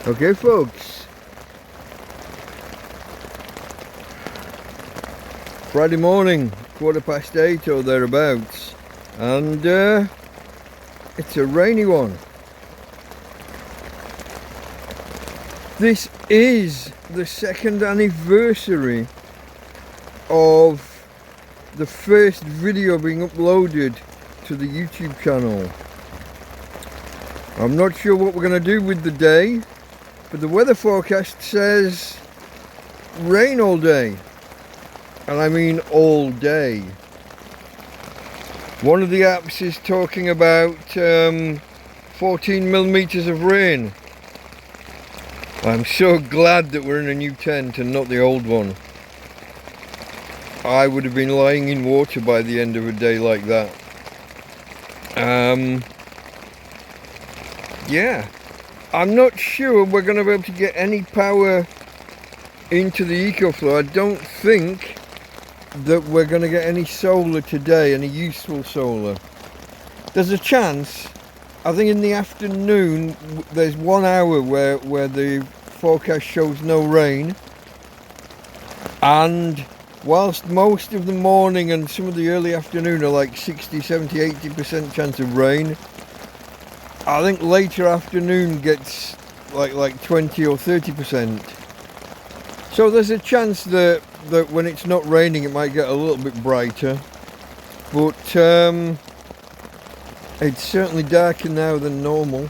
Okay folks, Friday morning, 8:15 or thereabouts, and it's a rainy one. This is the second anniversary of the first video being uploaded to the YouTube channel. I'm not sure what we're going to do with the day, but the weather forecast says rain all day, and I mean all day. One of the apps is talking about 14 millimeters of rain. I'm so glad that we're in a new tent and not the old one. I would have been lying in water by the end of a day like that. Yeah, I'm not sure we're going to be able to get any power into the EcoFlow. I don't think that we're going to get any solar today, any useful solar. There's a chance. I think in the afternoon there's 1 hour where the forecast shows no rain, and whilst most of the morning and some of the early afternoon are like 60, 70, 80% chance of rain, I think later afternoon gets like 20 or 30%. So there's a chance that when it's not raining it might get a little bit brighter, but it's certainly darker now than normal.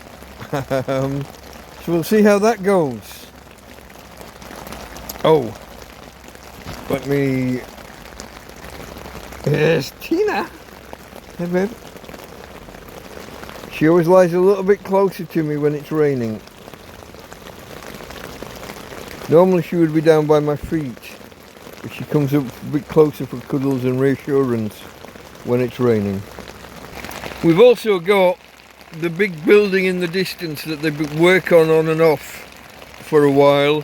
So we'll see how that goes. Oh, let me... There's Tina. Hey babe. She always lies a little bit closer to me when it's raining. Normally she would be down by my feet, but she comes up a bit closer for cuddles and reassurance when it's raining. We've also got the big building in the distance that they've worked on and off for a while.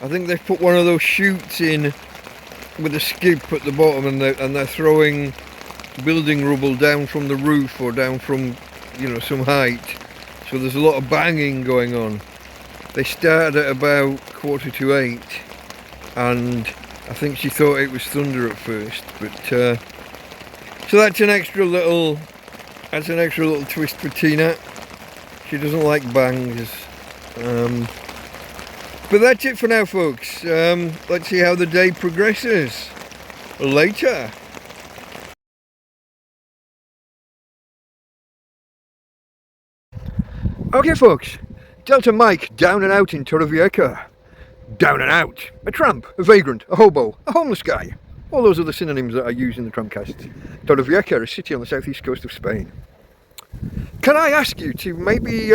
I think they've put one of those chutes in with a skip at the bottom, and they're throwing building rubble down from the roof or down from, you know, some height. So there's a lot of banging going on. They started at about 7:45, and I think she thought it was thunder at first, but so that's an extra little twist for Tina. She doesn't like bangs. But that's it for now folks. Let's see how the day progresses later. Okay folks, Delta Mike down and out in Torrevieja. Down and out. A tramp, a vagrant, a hobo, a homeless guy. All those other synonyms that I use in the TrampCast. Torrevieja, a city on the southeast coast of Spain. Can I ask you to maybe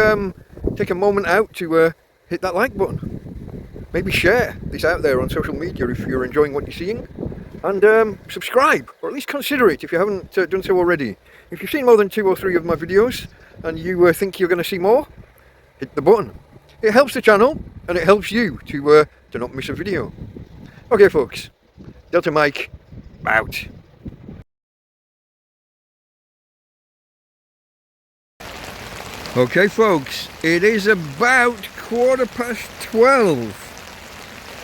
take a moment out to hit that like button? Maybe share this out there on social media if you're enjoying what you're seeing. And subscribe, or at least consider it if you haven't done so already. If you've seen more than 2 or 3 of my videos and you think you're going to see more, hit the button. It helps the channel and it helps you to not miss a video. Okay folks, Delta Mike out. Okay folks, it is about 12:15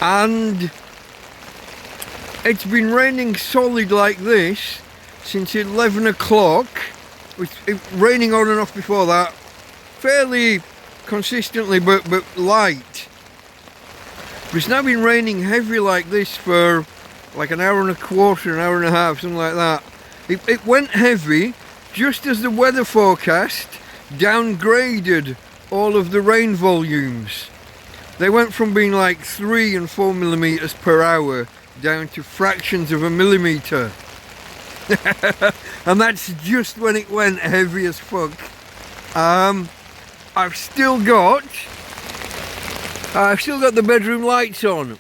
and it's been raining solid like this since 11 o'clock. It raining on and off before that, fairly consistently but light. But it's now been raining heavy like this for like an hour and a quarter, an hour and a half, something like that. It went heavy just as the weather forecast downgraded all of the rain volumes. They went from being like 3 and 4 millimeters per hour down to fractions of a millimeter. And that's just when it went heavy as fuck. I've still got the bedroom lights on.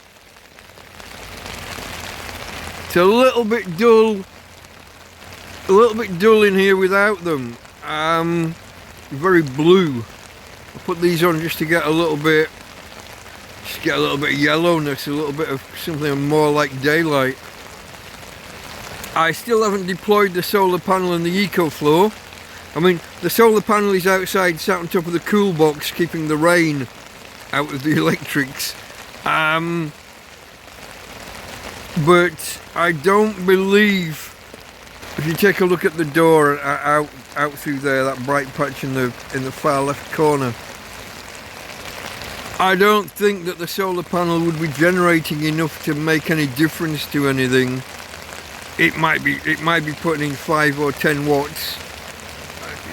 It's a little bit dull in here without them. Very blue. I put these on just to get a little bit of yellowness, a little bit of something more like daylight. I still haven't deployed the solar panel and the EcoFlow. I mean, the solar panel is outside, sat on top of the cool box, keeping the rain out of the electrics. But I don't believe, if you take a look at the door out through there, that bright patch in the far left corner, I don't think that the solar panel would be generating enough to make any difference to anything. It might be putting in 5 or 10 watts.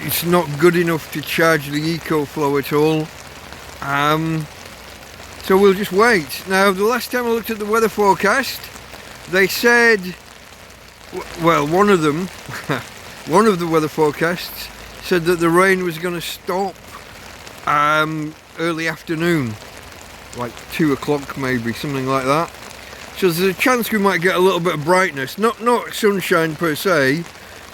It's not good enough to charge the EcoFlow at all. So we'll just wait. Now, the last time I looked at the weather forecast, they said, well, one of them, one of the weather forecasts said that the rain was going to stop early afternoon, like 2 o'clock maybe, something like that. So there's a chance we might get a little bit of brightness, not sunshine per se,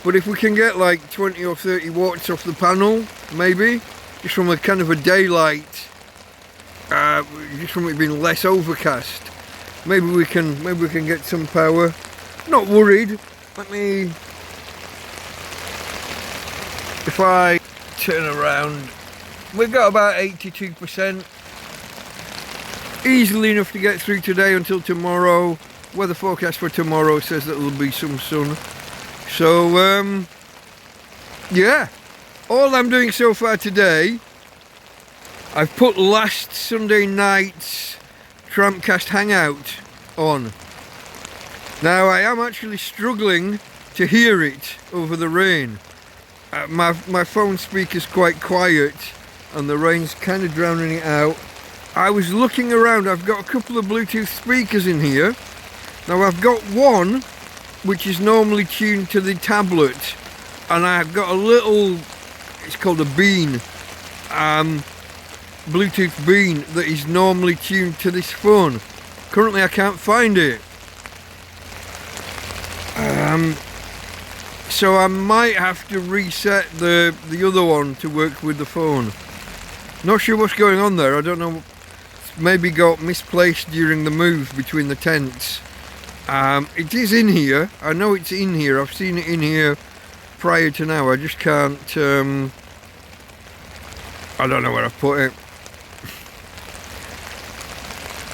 but if we can get like 20 or 30 watts off the panel, maybe, just from a kind of a daylight, just from it being less overcast, maybe we can get some power. Not worried. Let me, if I turn around, we've got about 82%, easily enough to get through today until tomorrow. Weather forecast for tomorrow says that there'll be some sun. So yeah, all I'm doing so far today, I've put last Sunday night's TrampCast hangout on. Now I am actually struggling to hear it over the rain. My phone speaker's quite quiet and the rain's kind of drowning it out. I was looking around, I've got a couple of Bluetooth speakers in here. Now I've got one which is normally tuned to the tablet, and I've got a little, it's called a bean, Bluetooth bean that is normally tuned to this phone. Currently I can't find it. So I might have to reset the other one to work with the phone. Not sure what's going on there, I don't know, maybe got misplaced during the move between the tents. It is in here, I know it's in here, I've seen it in here prior to now, I just can't, I don't know where I've put it.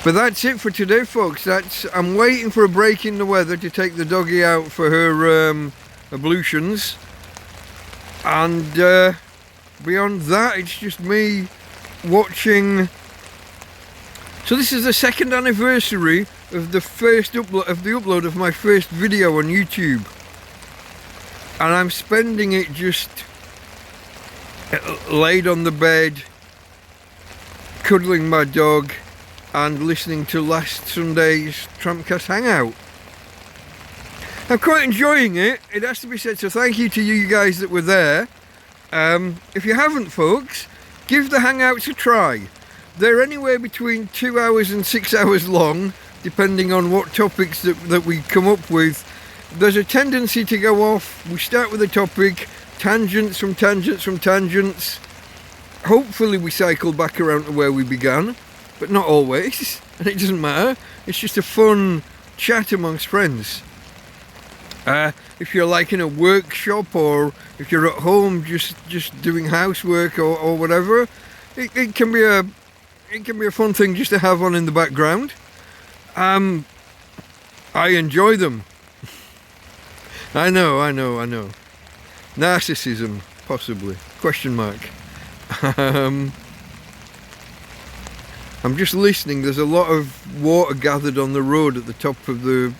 But that's it for today, folks. I'm waiting for a break in the weather to take the doggy out for her ablutions, and beyond that it's just me watching. So this is the 2nd anniversary of the upload of my first video on YouTube, and I'm spending it just laid on the bed, cuddling my dog and listening to last Sunday's TrampCast hangout. I'm quite enjoying it, it has to be said, so thank you to you guys that were there. If you haven't, folks, give the hangouts a try. They're anywhere between 2 hours and 6 hours long, depending on what topics that we come up with. There's a tendency to go off, we start with a topic, tangents from tangents from tangents. Hopefully we cycle back around to where we began, but not always, and it doesn't matter. It's just a fun chat amongst friends. If you're like in a workshop, or if you're at home just doing housework or whatever, it can be a fun thing just to have on in the background. I enjoy them. I know. Narcissism, possibly, question mark. I'm just listening. There's a lot of water gathered on the road at the top of the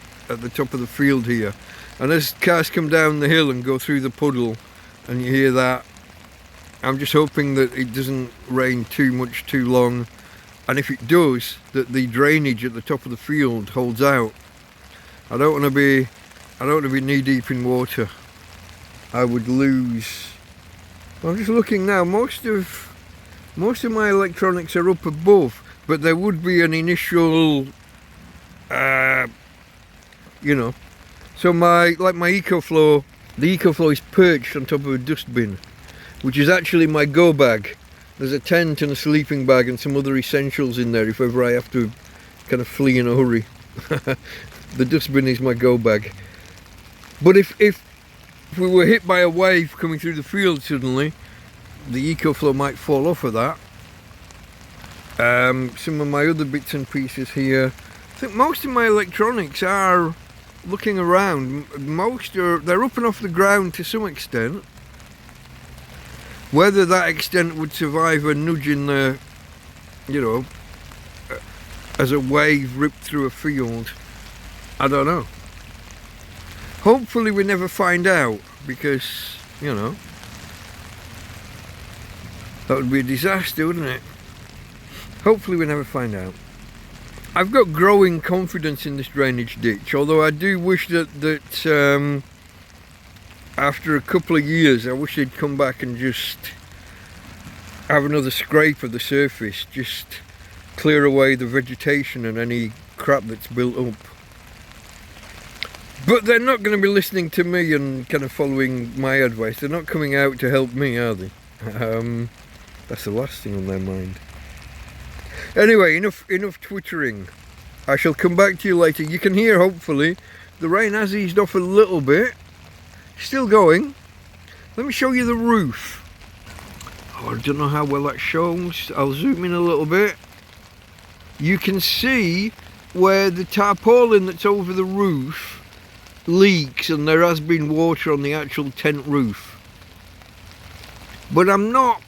field here, and as cars come down the hill and go through the puddle, and you hear that, I'm just hoping that it doesn't rain too much too long, and if it does, that the drainage at the top of the field holds out. I don't want to be knee deep in water. I would lose. I'm just looking now. Most of my electronics are up above, but there would be an initial, So my EcoFlow, the EcoFlow is perched on top of a dustbin, which is actually my go bag. There's a tent and a sleeping bag and some other essentials in there if ever I have to kind of flee in a hurry. The dustbin is my go bag. But if we were hit by a wave coming through the field suddenly, the EcoFlow might fall off of that. Some of my other bits and pieces here. I think most of my electronics are, looking around, they're up and off the ground to some extent. Whether that extent would survive a nudge in the, you know, as a wave ripped through a field, I don't know. Hopefully we never find out, because, you know, that would be a disaster, wouldn't it? Hopefully we never find out. I've got growing confidence in this drainage ditch, although I do wish that after a couple of years, I wish they'd come back and just have another scrape of the surface, just clear away the vegetation and any crap that's built up. But they're not going to be listening to me and kind of following my advice. They're not coming out to help me, are they? That's the last thing on their mind. Anyway, enough twittering. I shall come back to you later. You can hear, hopefully, the rain has eased off a little bit. Still going. Let me show you the roof. Oh, I don't know how well that shows. I'll zoom in a little bit. You can see where the tarpaulin that's over the roof leaks, and there has been water on the actual tent roof. But I'm not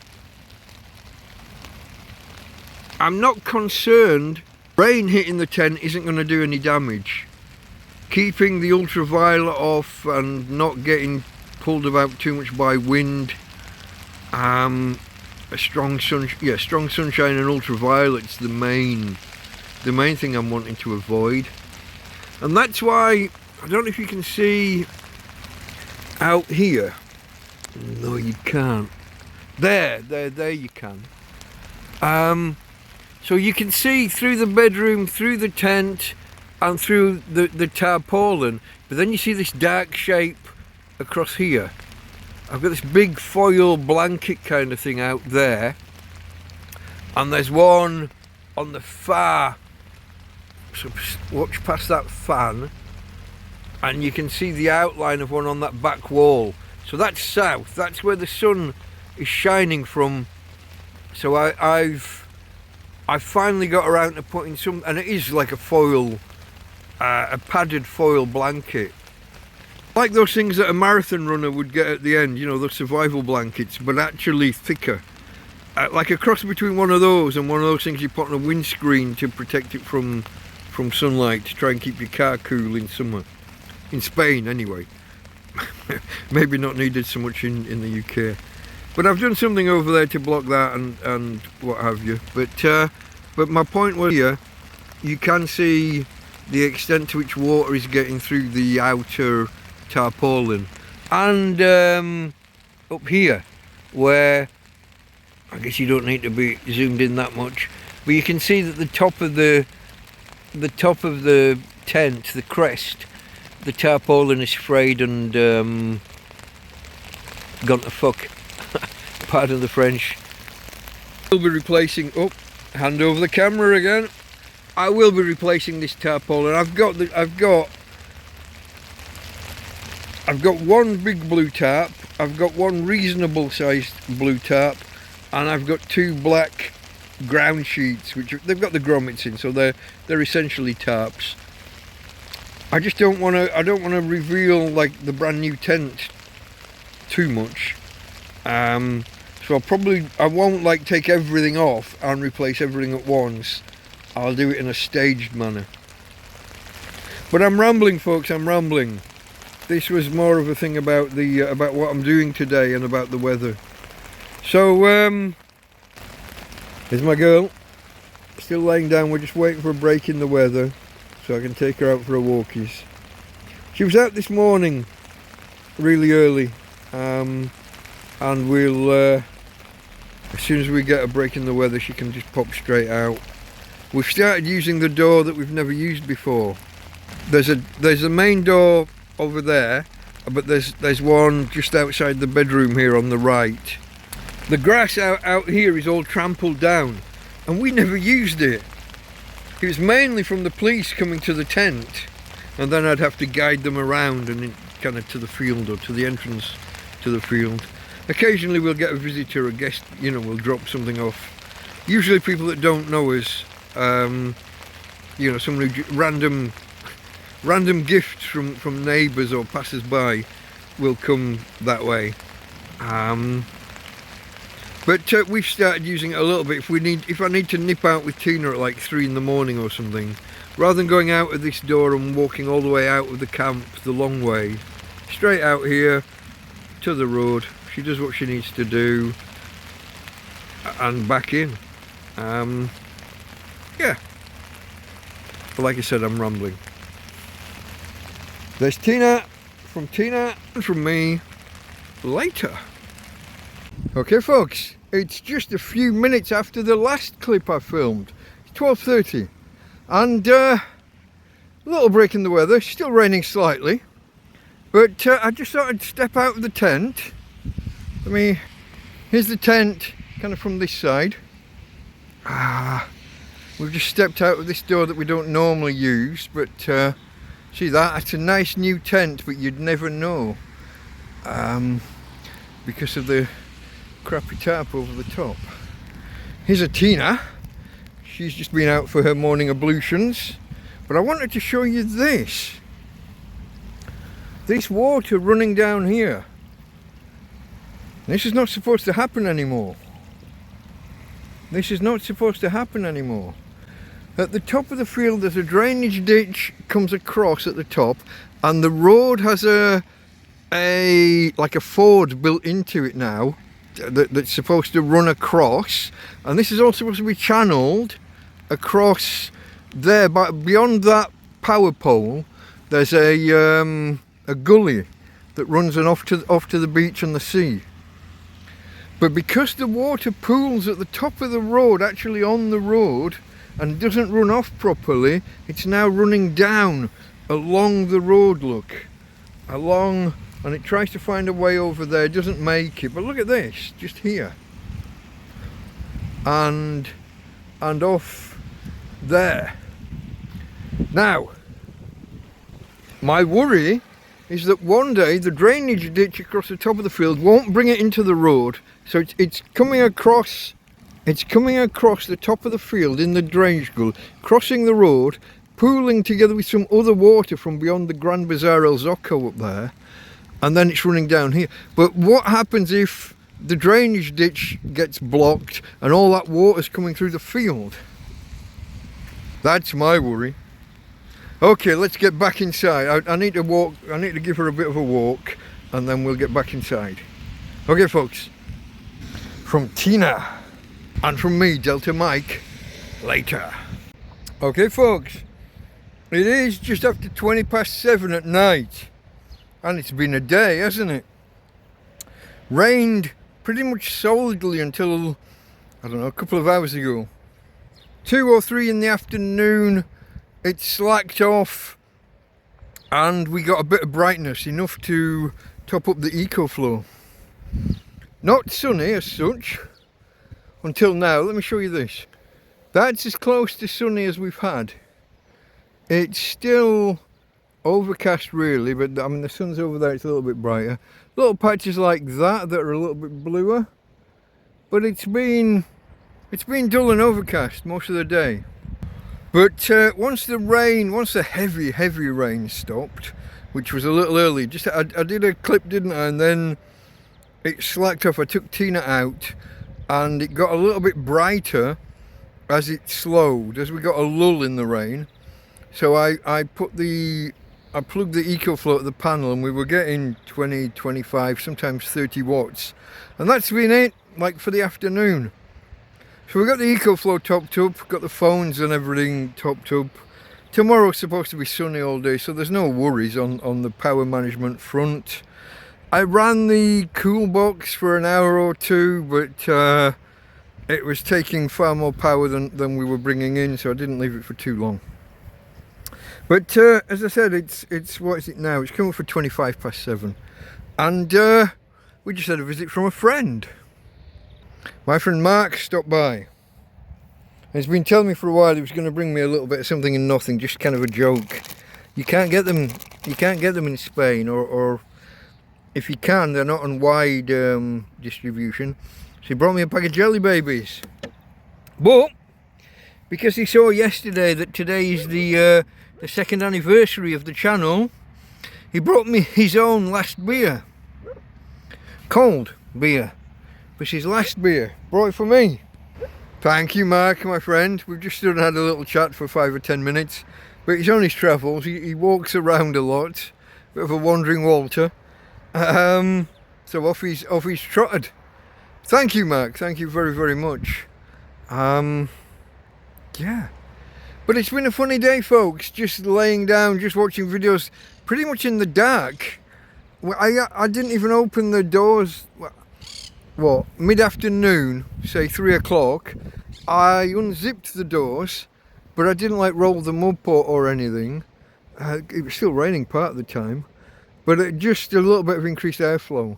concerned. Rain hitting the tent isn't going to do any damage. Keeping the ultraviolet off and not getting pulled about too much by wind, strong sunshine and ultraviolet's the main thing I'm wanting to avoid. And that's why, I don't know if you can see out here. No, you can't. There you can. So you can see through the bedroom, through the tent, and through the tarpaulin, but then you see this dark shape across here. I've got this big foil blanket kind of thing out there, and there's one on the far, so watch past that fan, and you can see the outline of one on that back wall. So that's south, that's where the sun is shining from. So I've finally got around to putting some, and it is like a foil, a padded foil blanket. Like those things that a marathon runner would get at the end, you know, those survival blankets, but actually thicker. Like a cross between one of those and one of those things you put on a windscreen to protect it from sunlight, to try and keep your car cool in summer. In Spain, anyway. Maybe not needed so much in the UK. But I've done something over there to block that and what have you. But my point was here, you can see the extent to which water is getting through the outer tarpaulin. And up here, where I guess you don't need to be zoomed in that much, but you can see that the top of the tent, the crest, the tarpaulin is frayed and gone to fuck. Pardon the French. I'll be replacing, oh, hand over the camera again. I will be replacing this tarpaulin. I've got one big blue tarp, I've got one reasonable sized blue tarp, and I've got two black ground sheets, which they've got the grommets in, so they're essentially tarps. I just don't want to reveal like the brand new tent too much. So I won't like take everything off and replace everything at once. I'll do it in a staged manner. But I'm rambling, folks, I'm rambling. This was more of a thing about about what I'm doing today and about the weather. So here's my girl, still laying down. We're just waiting for a break in the weather so I can take her out for a walkies. She was out this morning really early, and we'll as soon as we get a break in the weather, she can just pop straight out. We've started using the door that we've never used before. There's a main door over there, but there's one just outside the bedroom here on the right. The grass out here is all trampled down, and we never used it. It was mainly from the police coming to the tent, and then I'd have to guide them around and kind of to the field or to the entrance to the field. Occasionally we'll get a visitor, a guest, you know, we'll drop something off Usually people that don't know us, you know, someone who random gifts from neighbours or passers-by will come that way. But we've started using it a little bit if I need to nip out with Tina at like 3 in the morning or something. Rather than going out of this door and walking all the way out of the camp the long way, straight out here to the road, she does what she needs to do and back in. Yeah. But like I said, I'm rambling. There's Tina, from Tina and from me later. Okay folks, it's just a few minutes after the last clip I filmed. It's 12:30 and a little break in the weather, still raining slightly, but I just thought I'd step out of the tent. Here's the tent kind of from this side. We've just stepped out of this door that we don't normally use, but see that? It's a nice new tent, but you'd never know because of the crappy tarp over the top. Here's a Tina. She's just been out for her morning ablutions, but I wanted to show you this water running down here. This is not supposed to happen anymore. This is not supposed to happen anymore. At the top of the field there's a drainage ditch comes across at the top, and the road has like a ford built into it now that's supposed to run across, and this is all supposed to be channeled across there. But beyond that power pole there's a gully that runs off to the beach and the sea. But because the water pools at the top of the road, actually on the road, and doesn't run off properly, it's now running down along the road, look. Along, and it tries to find a way over there, doesn't make it. But look at this, just here. And off there. Now, my worry is that one day the drainage ditch across the top of the field won't bring it into the road, so it's coming across the top of the field in the drainage gully, crossing the road, pooling together with some other water from beyond the Grand Bazaar El Zocco up there, and then it's running down here. But what happens if the drainage ditch gets blocked and all that water's coming through the field? That's my worry. Okay, let's get back inside. I need to walk, I need to give her a bit of a walk, and then we'll get back inside. Okay folks, from Tina and from me, Delta Mike, later. Okay folks, it is just after 7:20 at night, and it's been a day, hasn't it? Rained pretty much solidly until, I don't know, a couple of hours ago. 2 or 3 in the afternoon, it slacked off and we got a bit of brightness, enough to top up the EcoFlow. Not sunny as such until now. Let me show you this. That's as close to sunny as we've had. It's still overcast really, but I mean the sun's over there, it's a little bit brighter. Little patches like that are a little bit bluer, but it's been dull and overcast most of the day. But once the heavy rain stopped, which was a little early, I did a clip, didn't I, and then it slacked off. I took Tina out and it got a little bit brighter as it slowed, as we got a lull in the rain. So I plugged the EcoFlow at the panel, and we were getting 20, 25, sometimes 30 watts. And that's been it, like for the afternoon. So we got the EcoFlow topped up, got the phones and everything topped up. Tomorrow's supposed to be sunny all day, so there's no worries on the power management front. I ran the cool box for an hour or two, but it was taking far more power than we were bringing in, so I didn't leave it for too long. But as I said, it's what is it now? It's coming for 7:25, and we just had a visit from a friend. My friend Mark stopped by. He's been telling me for a while he was going to bring me a little bit of something and nothing, just kind of a joke. You can't get them in Spain, or if you can, they're not on wide distribution. So he brought me a pack of jelly babies. But because he saw yesterday that today is the second anniversary of the channel, he brought me his own last beer. Cold beer. It's his last beer. Brought it for me. Thank you, Mark, my friend. We've just stood and had a little chat for 5 or 10 minutes. But he's on his travels. He walks around a lot. Bit of a wandering Walter. So off he's trotted. Thank you, Mark. Thank you very, very much. Yeah. But it's been a funny day, folks. Just laying down, just watching videos pretty much in the dark. I didn't even open the doors. What, mid-afternoon, say 3 o'clock, I unzipped the doors, but I didn't like roll them up or anything. It was still raining part of the time, but just a little bit of increased airflow.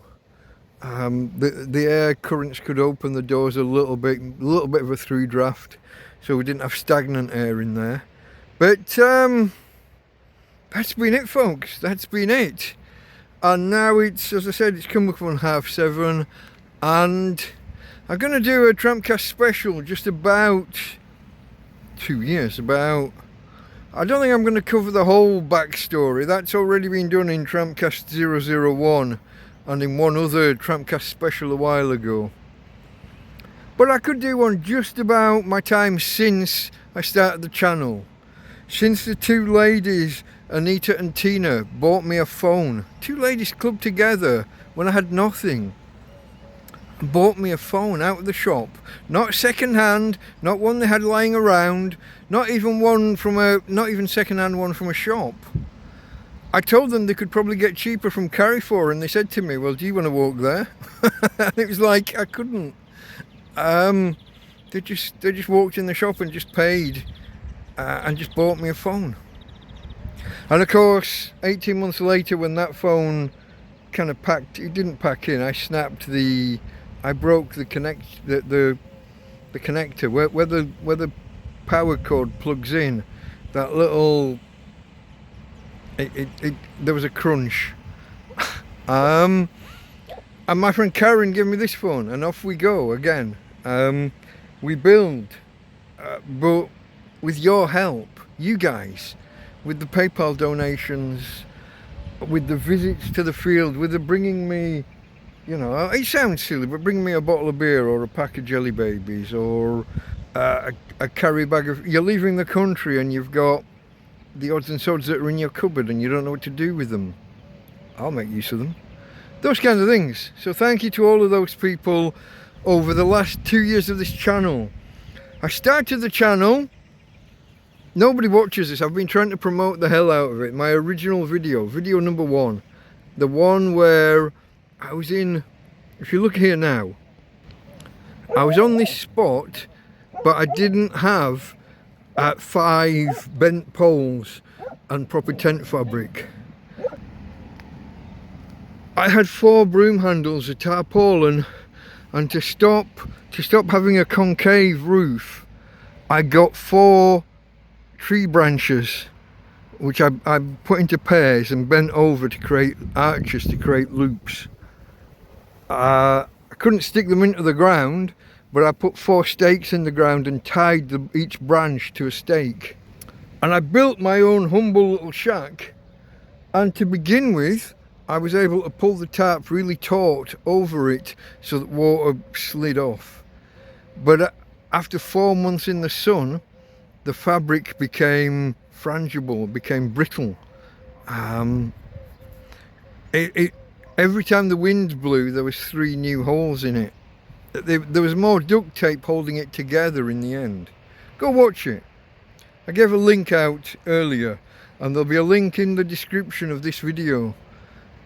The air currents could open the doors a little bit of a through draft, so we didn't have stagnant air in there. But that's been it, folks. That's been it. And now it's, as I said, it's come up on 7:30. And I'm going to do a TrampCast special just about 2 years. I don't think I'm going to cover the whole backstory. That's already been done in TrampCast 001 and in one other TrampCast special a while ago. But I could do one just about my time since I started the channel. Since the two ladies, Anita and Tina, bought me a phone. Two ladies clubbed together when I had nothing. Bought me a phone out of the shop, not second hand, not one they had lying around, not even second hand one from a shop. I told them they could probably get cheaper from Carrefour, and they said to me, well, do you want to walk there? And it was like, I couldn't. They just walked in the shop and just paid and just bought me a phone. And of course, 18 months later, when that phone kind of it didn't pack in, I broke the connector where the power cord plugs in. That little, there was a crunch. And my friend Karen gave me this phone, and off we go again. We build, but with your help, you guys, with the PayPal donations, with the visits to the field, with the bringing me, you know, it sounds silly, but bring me a bottle of beer or a pack of jelly babies or a carry bag of... You're leaving the country and you've got the odds and sods that are in your cupboard and you don't know what to do with them. I'll make use of them. Those kinds of things. So thank you to all of those people over the last 2 years of this channel. I started the channel... Nobody watches this. I've been trying to promote the hell out of it. My original video number 1. The one where... I was in, if you look here now, I was on this spot, but I didn't have 5 bent poles and proper tent fabric. I had 4 broom handles, a tarpaulin, and to stop having a concave roof, I got 4 tree branches, which I put into pairs and bent over to create arches, to create loops. I couldn't stick them into the ground, but I put 4 stakes in the ground and tied each branch to a stake. And I built my own humble little shack. And to begin with, I was able to pull the tarp really taut over it so that water slid off. But after 4 months in the sun, the fabric became frangible, became brittle. Every time the wind blew, there was 3 new holes in it. There was more duct tape holding it together in the end. Go watch it. I gave a link out earlier, and there'll be a link in the description of this video.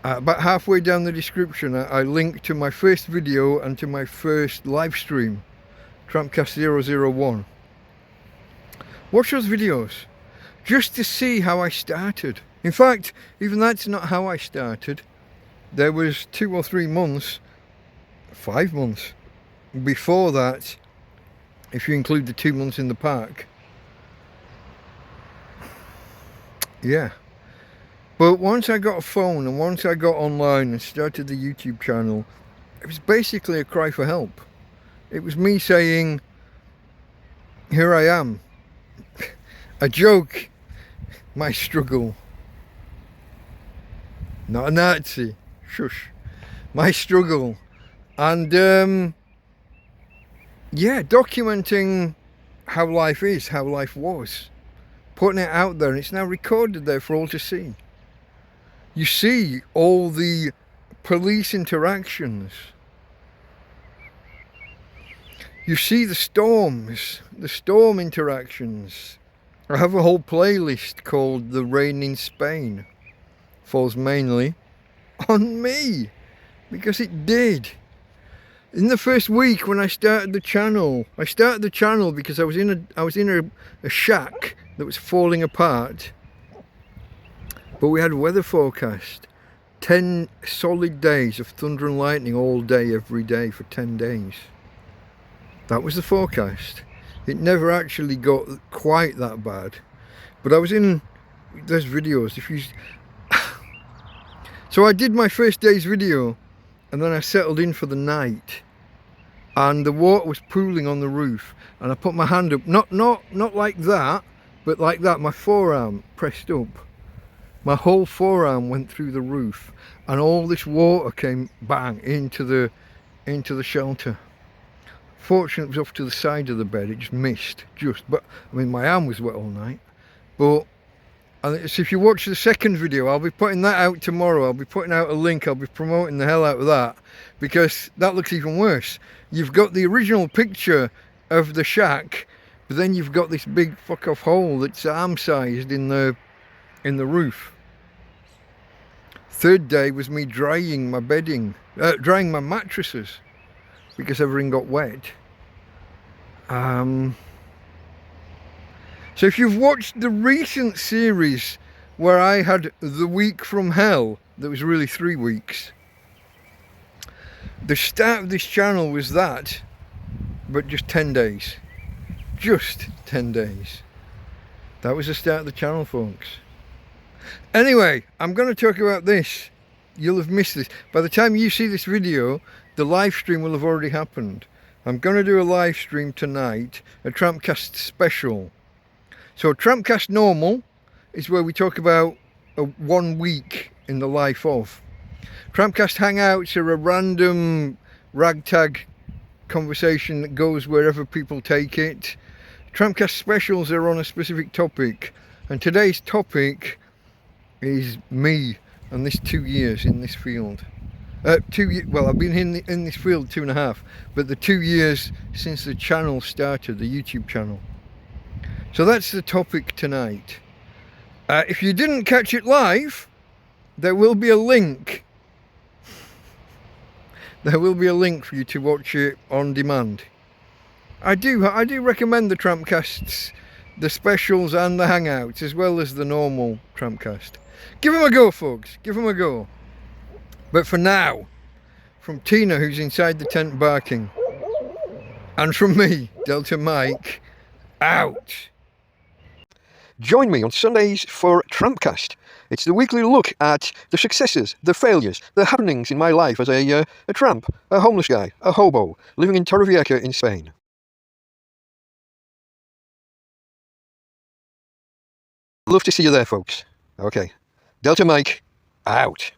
About halfway down the description, I linked to my first video and to my first live stream, TrampCast 001. Watch those videos, just to see how I started. In fact, even that's not how I started. There was 2 or 3 months, 5 months before that, if you include the 2 months in the park. Yeah. But once I got a phone and once I got online and started the YouTube channel, it was basically a cry for help. It was me saying, here I am. A joke, my struggle. Not a Nazi, shush. My struggle. And yeah, documenting how life is, how life was. Putting it out there, and it's now recorded there for all to see. You see all the police interactions. You see the storms, the storm interactions. I have a whole playlist called The Rain in Spain. Falls mainly on me, because it did. In the first week when I started the channel because I was in a shack that was falling apart. But we had a weather forecast. 10 solid days of thunder and lightning all day, every day for 10 days. That was the forecast. It never actually got quite that bad. But I was in, there's videos. So I did my first day's video, and then I settled in for the night. And the water was pooling on the roof, and I put my hand up, not like that, but like that, my forearm pressed up. My whole forearm went through the roof, and all this water came bang into the shelter. Fortunately, it was off to the side of the bed. It just missed, but I mean, my arm was wet all night. But so if you watch the second video, I'll be putting that out tomorrow. I'll be putting out a link. I'll be promoting the hell out of that, because that looks even worse. You've got the original picture of the shack, but then you've got this big fuck off hole that's arm-sized in the roof. Third day was me drying my bedding, drying my mattresses, because everything got wet. So if you've watched the recent series where I had the week from hell, that was really 3 weeks. The start of this channel was that, but just 10 days. Just 10 days. That was the start of the channel, folks. Anyway, I'm going to talk about this. You'll have missed this. By the time you see this video, the live stream will have already happened. I'm going to do a live stream tonight, a TrampCast special. So TrampCast normal is where we talk about 1 week in the life of. TrampCast hangouts are a random ragtag conversation that goes wherever people take it. TrampCast specials are on a specific topic, and today's topic is me and this 2 years in this field. Well, I've been in this field 2.5, but the 2 years since the channel started, the YouTube channel. So that's the topic tonight. If you didn't catch it live, there will be a link. There will be a link for you to watch it on demand. I do recommend the TrampCasts, the specials and the hangouts, as well as the normal TrampCast. Give them a go, folks. Give them a go. But for now, from Tina, who's inside the tent barking, and from me, Delta Mike, out. Join me on Sundays for TrampCast. It's the weekly look at the successes, the failures, the happenings in my life as a tramp, a homeless guy, a hobo, living in Torrevieja in Spain. Love to see you there, folks. Okay. Delta Mike, out.